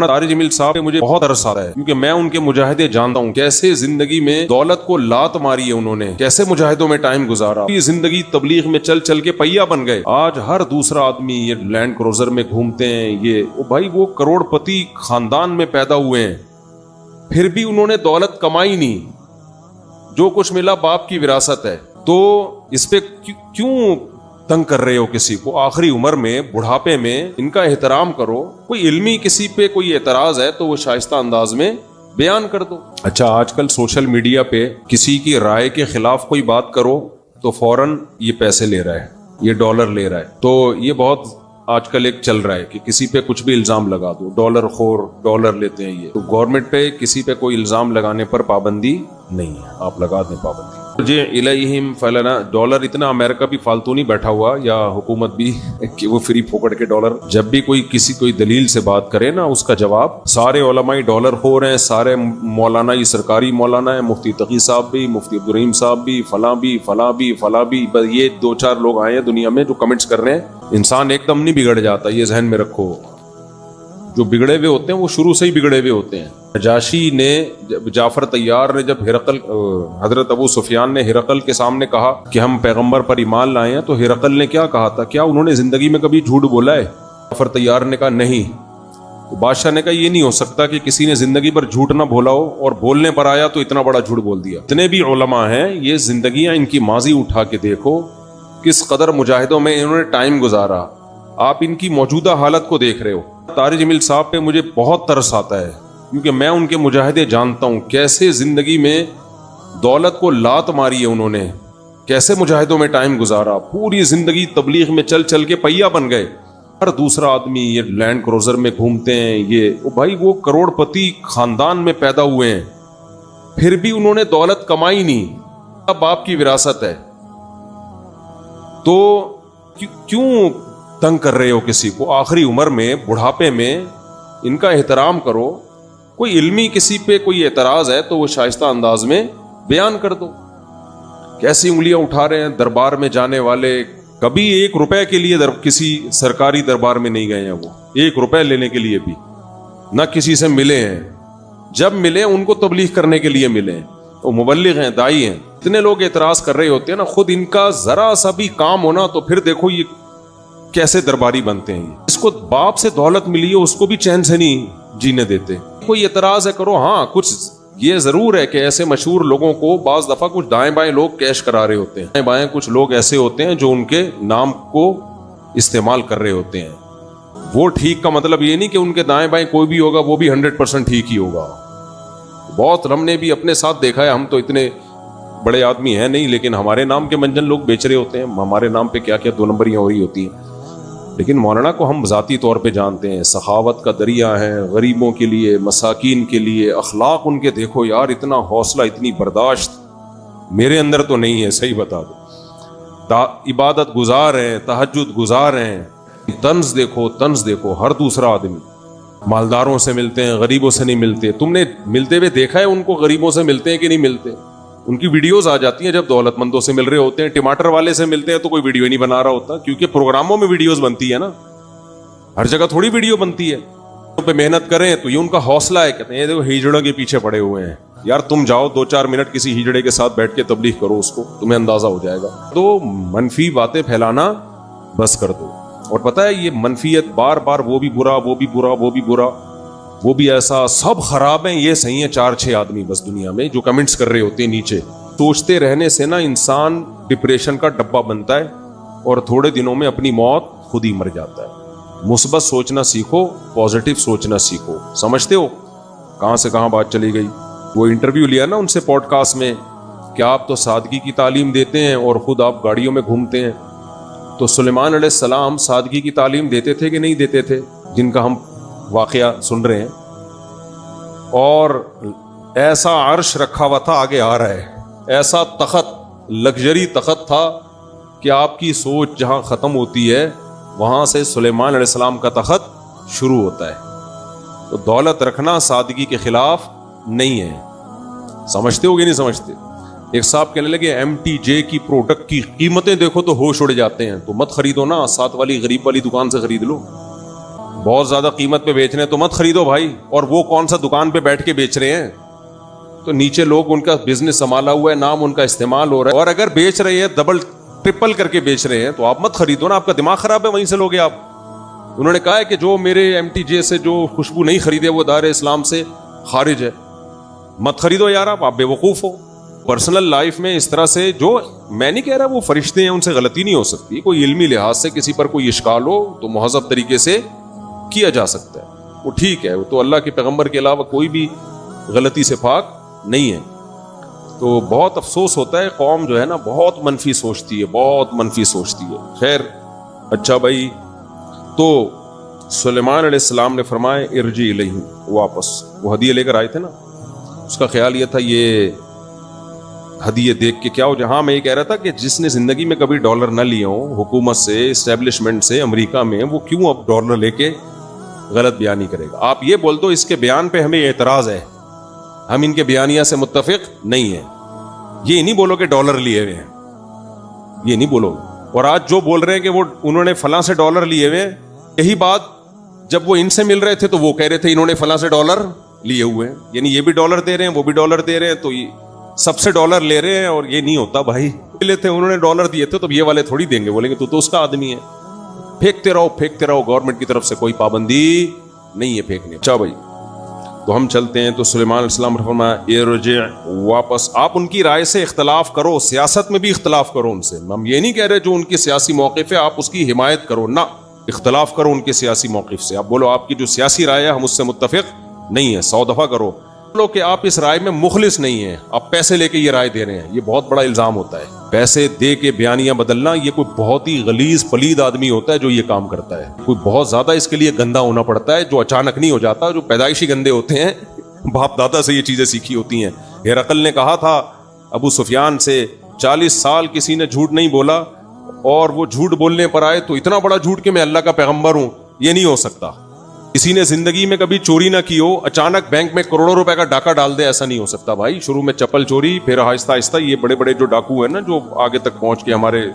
طارق جمیل صاحب پہ مجھے بہت ترس آتا ہے کیونکہ میں ان کے مجاہدے جانتا ہوں، کیسے زندگی میں دولت کو لات ماری ہے انہوں نے، کیسے مجاہدوں میں ٹائم گزارا، یہ زندگی تبلیغ میں چل چل کے پہیا بن گئے۔ آج ہر دوسرا آدمی یہ لینڈ کروزر میں گھومتے ہیں، یہ بھائی وہ کروڑ پتی خاندان میں پیدا ہوئے ہیں، پھر بھی انہوں نے دولت کمائی نہیں، جو کچھ ملا باپ کی وراثت ہے۔ تو اس پہ کیوں تنگ کر رہے ہو کسی کو؟ آخری عمر میں، بڑھاپے میں ان کا احترام کرو۔ کوئی علمی کسی پہ کوئی اعتراض ہے تو وہ شائستہ انداز میں بیان کر دو۔ اچھا، آج کل سوشل میڈیا پہ کسی کی رائے کے خلاف کوئی بات کرو تو فوراً یہ پیسے لے رہا ہے، یہ ڈالر لے رہا ہے۔ تو یہ بہت آج کل ایک چل رہا ہے کہ کسی پہ کچھ بھی الزام لگا دو، ڈالر خور، ڈالر لیتے ہیں یہ۔ تو گورنمنٹ پہ کسی پہ کوئی الزام لگانے پر پابندی نہیں ہے، آپ لگا دیں پابندی۔ جی الیہم فلانا ڈالر، اتنا امریکہ بھی فالتو نہیں بیٹھا ہوا یا حکومت بھی کہ وہ فری پھوکڑ کے ڈالر، جب بھی کوئی دلیل سے بات کرے نا، اس کا جواب سارے علماء ڈالر خور ہیں، سارے مولانا یہ سرکاری مولانا ہے، مفتی تقی صاحب بھی، مفتی عبدالرحیم صاحب بھی، فلاں بھی فلاں بھی فلاں بھی، بس یہ 2-4 لوگ آئے ہیں دنیا میں جو کمنٹس کر رہے ہیں۔ انسان ایک دم نہیں بگڑ جاتا، یہ ذہن میں رکھو۔ جو بگڑے ہوئے ہوتے ہیں وہ شروع سے ہی بگڑے ہوئے ہوتے ہیں۔ نجاشی نے، جعفر طیار نے، جب حضرت ابو سفیان نے ہرقل کے سامنے کہا کہ ہم پیغمبر پر ایمان لائے ہیں، تو ہرقل نے کیا کہا تھا؟ کیا انہوں نے زندگی میں کبھی جھوٹ بولا ہے؟ جعفر طیار نے کہا نہیں۔ تو بادشاہ نے کہا یہ نہیں ہو سکتا کہ کسی نے زندگی پر جھوٹ نہ بولا ہو اور بولنے پر آیا تو اتنا بڑا جھوٹ بول دیا۔ اتنے بھی علماء ہیں، یہ زندگیاں ان کی ماضی اٹھا کے دیکھو، کس قدر مجاہدوں میں انہوں نے ٹائم گزارا۔ آپ ان کی موجودہ حالت کو دیکھ رہے ہو۔ طارق جمیل صاحب پہ مجھے بہت ترس آتا ہے کیونکہ میں ان کے مجاہدے جانتا ہوں، کیسے زندگی میں دولت کو لات ماری ہے انہوں نے، کیسے مجاہدوں میں ٹائم گزارا، پوری زندگی تبلیغ میں چل چل کے پہیا بن گئے۔ ہر دوسرا آدمی یہ لینڈ کروزر میں گھومتے ہیں، یہ بھائی وہ کروڑ پتی خاندان میں پیدا ہوئے ہیں، پھر بھی انہوں نے دولت کمائی نہیں، باپ کی وراثت ہے۔ تو کیوں تنگ کر رہے ہو کسی کو؟ آخری عمر میں، بڑھاپے میں ان کا احترام کرو۔ کوئی علمی کسی پہ کوئی اعتراض ہے تو وہ شائستہ انداز میں بیان کر دو۔ کیسی انگلیاں اٹھا رہے ہیں دربار میں جانے والے، کبھی 1 روپے کے لیے کسی سرکاری دربار میں نہیں گئے ہیں، وہ 1 روپے لینے کے لیے بھی نہ کسی سے ملے ہیں۔ جب ملے ان کو تبلیغ کرنے کے لیے ملے ہیں، وہ مبلغ ہیں، دائی ہیں۔ اتنے لوگ اعتراض کر رہے ہوتے ہیں نا، خود ان کا ذرا سا بھی کام ہونا تو پھر دیکھو یہ کیسے درباری بنتے ہیں۔ اس کو باپ سے دولت ملی ہے، اس کو بھی چین سے نہیں جینے دیتے۔ کوئی اعتراض ہے کرو، ہاں کچھ یہ ضرور ہے کہ ایسے مشہور لوگوں کو بعض دفعہ کچھ دائیں بائیں لوگ کیش کرا رہے ہوتے ہیں، دائیں بائیں کچھ لوگ ایسے ہوتے ہیں جو ان کے نام کو استعمال کر رہے ہوتے ہیں۔ وہ ٹھیک کا مطلب یہ نہیں کہ ان کے دائیں بائیں کوئی بھی ہوگا وہ بھی 100% ٹھیک ہی ہوگا۔ بہت ہم نے بھی اپنے ساتھ دیکھا ہے، ہم تو اتنے بڑے آدمی ہیں نہیں، لیکن ہمارے نام کے منجن لوگ بیچ رہے ہوتے ہیں، ہمارے نام پہ کیا کیا 2 نمبریاں ہو رہی ہوتی ہیں۔ لیکن مولانا کو ہم ذاتی طور پہ جانتے ہیں، سخاوت کا دریا ہے، غریبوں کے لیے، مساکین کے لیے، اخلاق ان کے دیکھو یار، اتنا حوصلہ، اتنی برداشت میرے اندر تو نہیں ہے، صحیح بتا دو۔ عبادت گزار ہیں، تہجد گزار ہیں، طنز دیکھو ہر دوسرا آدمی مالداروں سے ملتے ہیں، غریبوں سے نہیں ملتے۔ تم نے ملتے ہوئے دیکھا ہے ان کو؟ غریبوں سے ملتے ہیں کہ نہیں ملتے؟ ان کی ویڈیوز آ جاتی ہیں جب دولت مندوں سے مل رہے ہوتے ہیں۔ ٹماٹر والے سے ملتے ہیں تو کوئی ویڈیو نہیں بنا رہا ہوتا، کیونکہ پروگراموں میں ویڈیوز بنتی ہے نا، ہر جگہ تھوڑی ویڈیو بنتی ہے۔ ان پہ محنت کریں تو یہ ان کا حوصلہ ہے، کہتے ہیں دیکھو ہجڑوں کے پیچھے پڑے ہوئے ہیں۔ یار تم جاؤ 2-4 منٹ کسی ہجڑے کے ساتھ بیٹھ کے تبلیغ کرو، اس کو تمہیں اندازہ ہو جائے گا۔ تو منفی باتیں پھیلانا بس کر دو۔ اور پتہ ہے یہ منفیت بار بار، وہ بھی برا، وہ بھی برا، وہ بھی برا، وہ بھی ایسا، سب خراب ہیں، یہ صحیح ہیں 4-6 آدمی بس دنیا میں جو کمنٹس کر رہے ہوتے ہیں نیچے۔ سوچتے رہنے سے نا انسان ڈپریشن کا ڈبہ بنتا ہے اور تھوڑے دنوں میں اپنی موت خود ہی مر جاتا ہے۔ مثبت سوچنا سیکھو، پازیٹیو سوچنا سیکھو۔ سمجھتے ہو کہاں سے کہاں بات چلی گئی؟ وہ انٹرویو لیا نا ان سے پوڈ کاسٹ میں کہ آپ تو سادگی کی تعلیم دیتے ہیں اور خود آپ گاڑیوں میں گھومتے ہیں۔ تو سلیمان علیہ السلام سادگی کی تعلیم دیتے تھے کہ نہیں دیتے تھے، جن کا ہم واقعہ سن رہے ہیں؟ اور ایسا عرش رکھا ہوا تھا، آگے آ رہا ہے، ایسا تخت، لگژری تخت تھا کہ آپ کی سوچ جہاں ختم ہوتی ہے وہاں سے سلیمان علیہ السلام کا تخت شروع ہوتا ہے۔ تو دولت رکھنا سادگی کے خلاف نہیں ہے۔ سمجھتے ہو کہ نہیں سمجھتے؟ ایک صاحب کہنے لگے MTJ کی پروڈکٹ کی قیمتیں دیکھو تو ہوش اڑ جاتے ہیں، تو مت خریدو نا، ساتھ والی غریب والی دکان سے خرید لو۔ بہت زیادہ قیمت پہ بیچ رہے ہیں تو مت خریدو بھائی. اور وہ کون سا دکان پہ بیٹھ کے بیچ رہے ہیں, تو نیچے لوگ ان کا بزنس سنبھالا ہوا ہے, نام ان کا استعمال ہو رہا ہے, اور اگر بیچ رہے ہیں ڈبل ٹرپل کر کے بیچ رہے ہیں تو آپ مت خریدو نا, آپ کا دماغ خراب ہے, وہیں سے لوگے آپ. انہوں نے کہا ہے کہ جو میرے MTJ سے جو خوشبو نہیں خریدے وہ دار اسلام سے خارج ہے. مت خریدو یار, آپ بے وقوف ہو. پرسنل لائف میں اس طرح سے, جو میں نہیں کہہ رہا وہ فرشتے ہیں ان سے غلطی نہیں ہو سکتی, کوئی علمی لحاظ سے کسی پر کوئی اشکال ہو تو مہذب طریقے سے کیا جا سکتا ہے, وہ ٹھیک ہے, وہ تو اللہ کے پیغمبر کے علاوہ کوئی بھی غلطی سے پاک نہیں ہے. تو بہت افسوس ہوتا ہے, قوم جو ہے نا بہت منفی سوچتی ہے, بہت منفی سوچتی ہے. خیر اچھا بھائی, تو سلیمان علیہ السلام نے فرمایا ارجی الیہم, واپس وہ ہدیہ لے کر آئے تھے نا, اس کا خیال یہ تھا یہ ہدیہ دیکھ کے کیا ہو جہاں. میں یہ کہہ رہا تھا کہ جس نے زندگی میں کبھی ڈالر نہ لیے ہوں حکومت سے, اسٹیبلشمنٹ سے, امریکہ میں, وہ کیوں اب ڈالر لے کے غلط بیانی کرے گا. آپ یہ بول دو اس کے بیان پہ ہمیں اعتراض ہے, ہم ان کے بیانیہ سے متفق نہیں ہیں. یہ نہیں بولو کہ ڈالر لیے ہوئے ہیں, یہ نہیں بولو. اور آج جو بول رہے ہیں کہ وہ انہوں نے فلاں سے ڈالر لیے ہوئے ہیں, یہی بات جب وہ ان سے مل رہے تھے تو وہ کہہ رہے تھے انہوں نے فلاں سے ڈالر لیے ہوئے ہیں, یعنی یہ بھی ڈالر دے رہے ہیں وہ بھی ڈالر دے رہے ہیں, تو یہ سب سے ڈالر لے رہے ہیں. اور یہ نہیں ہوتا بھائی, لے تھے انہوں نے ڈالر دیے تھے تو یہ والے تھوڑی دیں گے, بولیں گے تو اس کا آدمی ہے. پھینکتے رہو, گورنمنٹ کی طرف سے کوئی پابندی نہیں ہے پھینکنے. اچھا بھائی, تو ہم چلتے ہیں. تو سلیمان علیہ السلام نے فرمایا ارجع, واپس. آپ ان کی رائے سے اختلاف کرو, سیاست میں بھی اختلاف کرو ان سے. ہم یہ نہیں کہہ رہے جو ان کی سیاسی موقف ہے آپ اس کی حمایت کرو, نہ, اختلاف کرو ان کے سیاسی موقف سے. آپ بولو آپ کی جو سیاسی رائے ہے ہم اس سے متفق نہیں ہے, 100 دفعہ کرو. بولو کہ آپ اس رائے میں مخلص نہیں ہیں, آپ پیسے لے کے یہ رائے دے رہے ہیں. یہ بہت بڑا الزام ہوتا ہے, پیسے دے کے بیانیاں بدلنا. یہ کوئی بہت ہی غلیظ پلید آدمی ہوتا ہے جو یہ کام کرتا ہے. کوئی بہت زیادہ اس کے لیے گندا ہونا پڑتا ہے, جو اچانک نہیں ہو جاتا, جو پیدائشی گندے ہوتے ہیں, باپ دادا سے یہ چیزیں سیکھی ہوتی ہیں. ہرقل نے کہا تھا ابو سفیان سے 40 سال کسی نے جھوٹ نہیں بولا, اور وہ جھوٹ بولنے پر آئے تو اتنا بڑا جھوٹ کہ میں اللہ کا پیغمبر ہوں. یہ نہیں ہو سکتا. کسی نے زندگی میں کبھی چوری نہ کی ہو, اچانک بینک میں کروڑوں روپے کا ڈاکہ ڈال دے, ایسا نہیں ہو سکتا بھائی. شروع میں چپل چوری, پھر آہستہ آہستہ یہ بڑے بڑے جو ڈاکو ہیں نا جو آگے تک پہنچ کے ہمارے